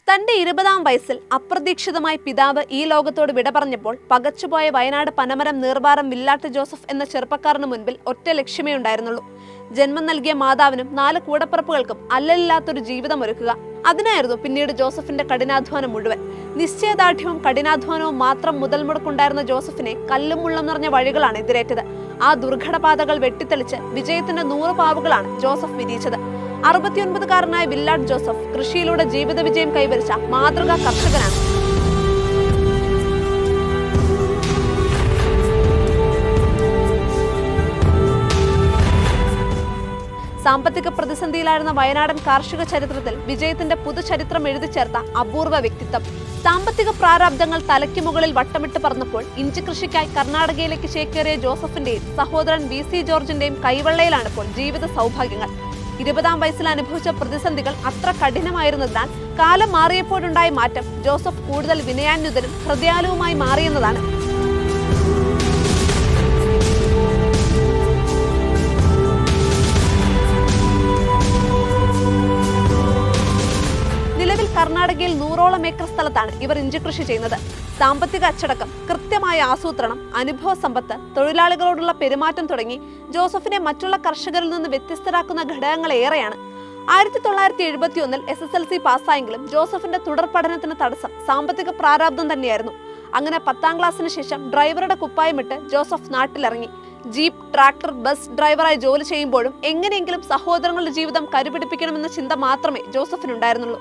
തന്റെ 20-ാം വയസ്സിൽ അപ്രതീക്ഷിതമായി പിതാവ് ഈ ലോകത്തോട് വിട പറഞ്ഞപ്പോൾ പകച്ചുപോയ വയനാട് പനമരം നീർവാരം വില്ലാട്ട് ജോസഫ് എന്ന ചെറുപ്പക്കാരന് മുൻപിൽ ഒറ്റ ലക്ഷ്യമേ ഉണ്ടായിരുന്നുള്ളൂ. ജന്മം നൽകിയ മാതാവിനും 4 കൂടപ്പിറപ്പുകൾക്കും അല്ലലില്ലാത്തൊരു ജീവിതം ഒരുക്കുക. അതിനായിരുന്നു പിന്നീട് ജോസഫിന്റെ കഠിനാധ്വാനം മുഴുവൻ. നിശ്ചയദാർഢ്യവും കഠിനാധ്വാനവും മാത്രം മുതൽ മുടക്കുണ്ടായിരുന്ന ജോസഫിനെ കല്ലും മുള്ളും നിറഞ്ഞ വഴികളാണ് എതിരേറ്റത്. ആ ദുർഘടപാതകൾ വെട്ടിത്തെളിച്ച് വിജയത്തിന്റെ 100 പാവുകളാണ് ജോസഫ് വിരിയിച്ചത്. 69-കാരനായ വില്ലാട്ട് ജോസഫ് കൃഷിയിലൂടെ ജീവിത വിജയം കൈവരിച്ച മാതൃകാ കർഷകനാണ്. സാമ്പത്തിക പ്രതിസന്ധിയിലായിരുന്ന വയനാടൻ കാർഷിക ചരിത്രത്തിൽ വിജയത്തിന്റെ പുതുചരിത്രം എഴുതി ചേർത്ത അപൂർവ വ്യക്തിത്വം. സാമ്പത്തിക പ്രാരാബ്ദങ്ങൾ തലയ്ക്ക് മുകളിൽ വട്ടമിട്ട് പറന്നപ്പോൾ ഇഞ്ചി കൃഷിക്കായി കർണാടകയിലേക്ക് ചേക്കേറിയ ജോസഫിന്റെയും സഹോദരൻ VC ജോർജിന്റെയും കൈവെള്ളയിലാണിപ്പോൾ ജീവിത സൗഭാഗ്യങ്ങൾ. 20-ാം വയസ്സിൽ അനുഭവിച്ച പ്രതിസന്ധികൾ അത്ര കഠിനമായിരുന്നതിനാൽ കാലം മാറിയപ്പോഴുണ്ടായ മാറ്റം ജോസഫ് കൂടുതൽ വിനയാന്വിതനും ഹൃദയാലുവുമായി മാറിയെന്നതാണ്. നിലവിൽ കർണാടകയിൽ 100ഓളം ഏക്കർ സ്ഥലത്താണ് ഇവർ ഇഞ്ചി കൃഷി ചെയ്യുന്നത്. സാമ്പത്തിക അച്ചടക്കം, കൃത്യമായ ആസൂത്രണം, അനുഭവ സമ്പത്ത്, തൊഴിലാളികളോടുള്ള പെരുമാറ്റം തുടങ്ങി ജോസഫിനെ മറ്റുള്ള കർഷകരിൽ നിന്ന് വ്യത്യസ്തരാക്കുന്ന ഘടകങ്ങൾ ഏറെയാണ്. 1971-ൽ SSLC പാസ്സായെങ്കിലും ജോസഫിന്റെ തുടർ പഠനത്തിന് തടസ്സം സാമ്പത്തിക പ്രാരാബ്ദം തന്നെയായിരുന്നു. അങ്ങനെ 10ാം ക്ലാസ്സിന് ശേഷം ഡ്രൈവറുടെ കുപ്പായമിട്ട് ജോസഫ് നാട്ടിലിറങ്ങി. ജീപ്പ്, ട്രാക്ടർ, ബസ് ഡ്രൈവറായി ജോലി ചെയ്യുമ്പോഴും എങ്ങനെയെങ്കിലും സഹോദരങ്ങളുടെ ജീവിതം കരുപിടിപ്പിക്കണമെന്ന ചിന്ത മാത്രമേ ജോസഫിനുണ്ടായിരുന്നുള്ളൂ.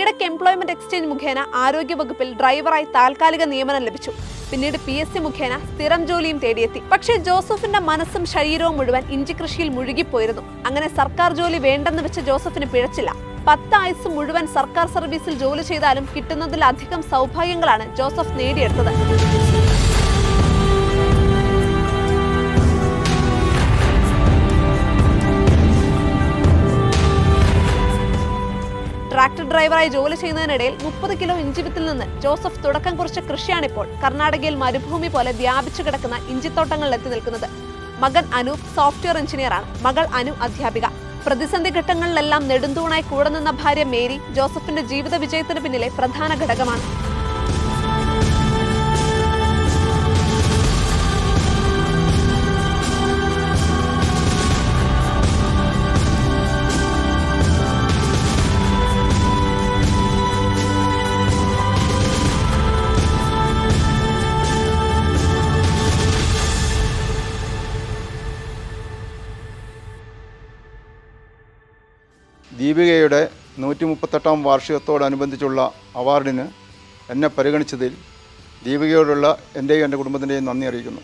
ഇടയ്ക്ക് എംപ്ലോയ്മെന്റ് എക്സ്ചേഞ്ച് മുഖേന ആരോഗ്യവകുപ്പിൽ ഡ്രൈവറായി താൽക്കാലിക നിയമനം ലഭിച്ചു. പിന്നീട് PSC മുഖേന സ്ഥിരം ജോലിയും തേടിയെത്തി. പക്ഷേ ജോസഫിന്റെ മനസ്സും ശരീരവും മുഴുവൻ ഇഞ്ചി കൃഷിയിൽ മുഴുകിപ്പോയിരുന്നു. അങ്ങനെ സർക്കാർ ജോലി വേണ്ടെന്ന് വെച്ച ജോസഫിന് പിഴച്ചില്ല. 10 ആയുസ് മുഴുവൻ സർക്കാർ സർവീസിൽ ജോലി ചെയ്താലും കിട്ടുന്നതിലധികം സൗഭാഗ്യങ്ങളാണ് ജോസഫ് നേടിയെടുത്തത്. ട്രാക്ടർ ഡ്രൈവറായി ജോലി ചെയ്യുന്നതിനിടയിൽ 30 കിലോ ഇഞ്ചി വിത്തിൽ നിന്ന് ജോസഫ് തുടക്കം കുറിച്ച കൃഷിയാണിപ്പോൾ കർണാടകയിൽ മരുഭൂമി പോലെ വ്യാപിച്ചു കിടക്കുന്ന ഇഞ്ചിത്തോട്ടങ്ങളിൽ എത്തി നിൽക്കുന്നത്. മകൻ അനൂപ് സോഫ്റ്റ്വെയർ എഞ്ചിനീയറാണ്. മകൾ അനു അധ്യാപിക. പ്രതിസന്ധി ഘട്ടങ്ങളിലെല്ലാം നെടുന്തൂണായി കൂടെ നിന്ന ഭാര്യ മേരി ജോസഫിന്റെ ജീവിത വിജയത്തിന് പിന്നിലെ പ്രധാന ഘടകമാണ്. ദീപികയുടെ 138-ാം വാർഷികത്തോടനുബന്ധിച്ചുള്ള അവാർഡിന് എന്നെ പരിഗണിച്ചതിൽ ദീപികയോടുള്ള എൻ്റെയും എൻ്റെ കുടുംബത്തിൻ്റെയും നന്ദി അറിയിക്കുന്നു.